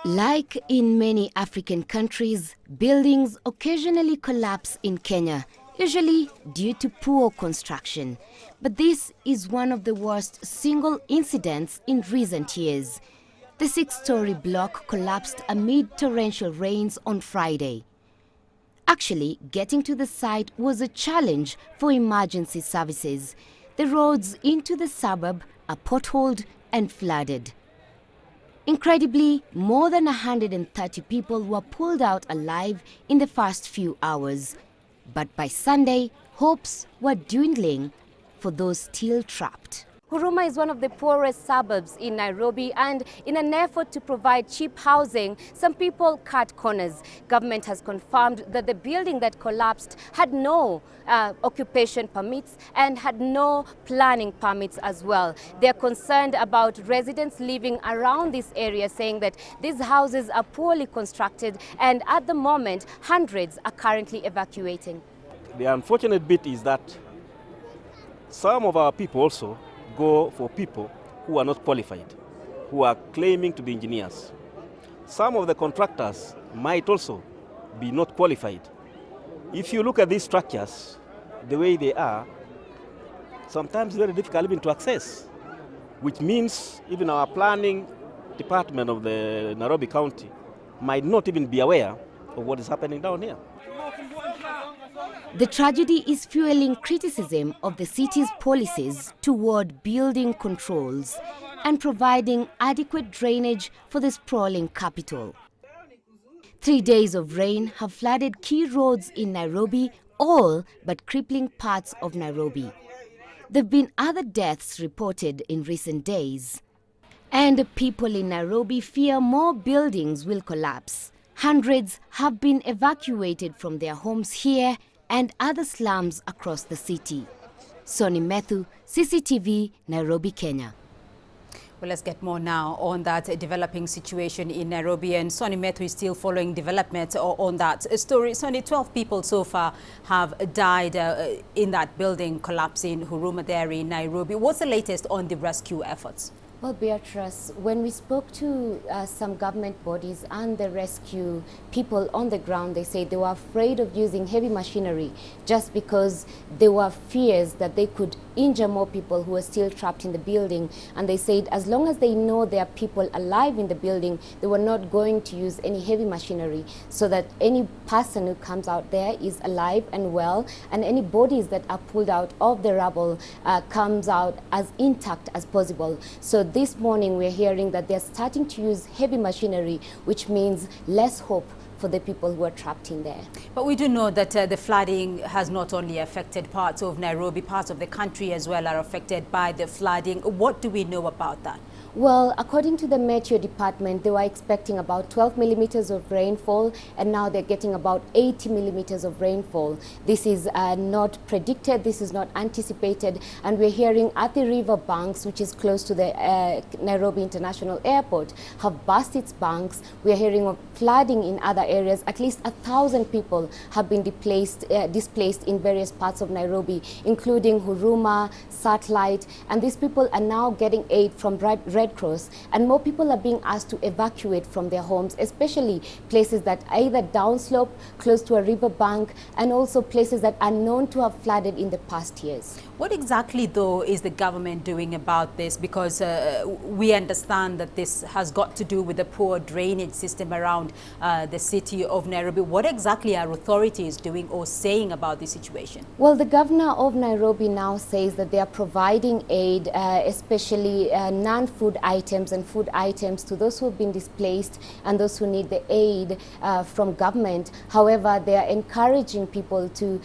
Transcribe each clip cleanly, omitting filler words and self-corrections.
Like in many African countries, buildings occasionally collapse in Kenya, usually due to poor construction. But this is one of the worst single incidents in recent years. The 6-story block collapsed amid torrential rains on Friday. Actually, getting to the site was a challenge for emergency services. The roads into the suburb are potholed and flooded. Incredibly, more than 130 people were pulled out alive in the first few hours. But by Sunday, hopes were dwindling for those still trapped. Huruma is one of the poorest suburbs in Nairobi, and in an effort to provide cheap housing, some people cut corners. Government has confirmed that the building that collapsed had no occupation permits and had no planning permits as well. They're concerned about residents living around this area, saying that these houses are poorly constructed, and at the moment, hundreds are currently evacuating. The unfortunate bit is that some of our people also go for people who are not qualified, who are claiming to be engineers. Some of the contractors might also be not qualified. If you look at these structures, the way they are, sometimes very difficult even to access, which means even our planning department of the Nairobi County might not even be aware of what is happening down here. The tragedy is fueling criticism of the city's policies toward building controls and providing adequate drainage for the sprawling capital. 3 days of rain have flooded key roads in Nairobi, all but crippling parts of Nairobi. There have been other deaths reported in recent days. And people in Nairobi fear more buildings will collapse. Hundreds have been evacuated from their homes here and other slums across the city. Soni, Methu, CCTV, Nairobi, Kenya. Well, let's get more now on that developing situation in Nairobi. And Soni, Methu is still following developments on that story. Soni, 12 people so far have died in that building collapse in Huruma there in Nairobi. What's the latest on the rescue efforts? Well, Beatrice, when we spoke to some government bodies and the rescue people on the ground, they said they were afraid of using heavy machinery just because there were fears that they could injure more people who were still trapped in the building. And they said as long as they know there are people alive in the building, they were not going to use any heavy machinery, so that any person who comes out there is alive and well, and any bodies that are pulled out of the rubble comes out as intact as possible. So this morning we're hearing that they're starting to use heavy machinery, which means less hope for the people who are trapped in there. But we do know that the flooding has not only affected parts of Nairobi, parts of the country as well are affected by the flooding. What do we know about that? Well, according to the Meteo department, they were expecting about 12 millimeters of rainfall, and now they're getting about 80 millimeters of rainfall. This is not predicted, this is not anticipated, and we're hearing at the river banks, which is close to the Nairobi International Airport, have burst its banks. We're hearing of flooding in other areas. At least 1,000 people have been displaced in various parts of Nairobi, including Huruma, Satellite, and these people are now getting aid from Red Cross, and more people are being asked to evacuate from their homes, especially places that are either downslope, close to a river bank, and also places that are known to have flooded in the past years. What exactly, though, is the government doing about this? Because we understand that this has got to do with the poor drainage system around the city of Nairobi. What exactly are authorities doing or saying about this situation? Well, the governor of Nairobi now says that they are providing aid, especially non-food items and food items to those who have been displaced and those who need the aid from government. However, they are encouraging people to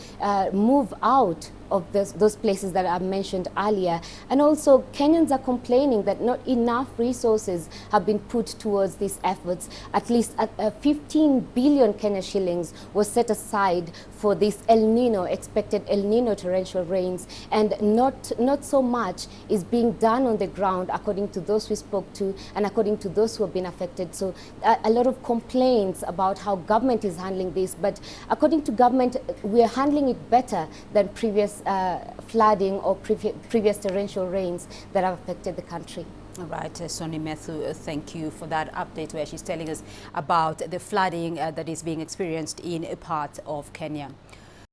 move out of those places that I mentioned earlier. And also, Kenyans are complaining that not enough resources have been put towards these efforts. At least 15 billion Kenya shillings was set aside for this expected El Nino torrential rains, and not so much is being done on the ground, according to those we spoke to and according to those who have been affected. So a lot of complaints about how government is handling this, but according to government, we are handling it better than previous flooding or previous torrential rains that have affected the country. All right, Soni Methu, thank you for that update where she's telling us about the flooding that is being experienced in a part of Kenya.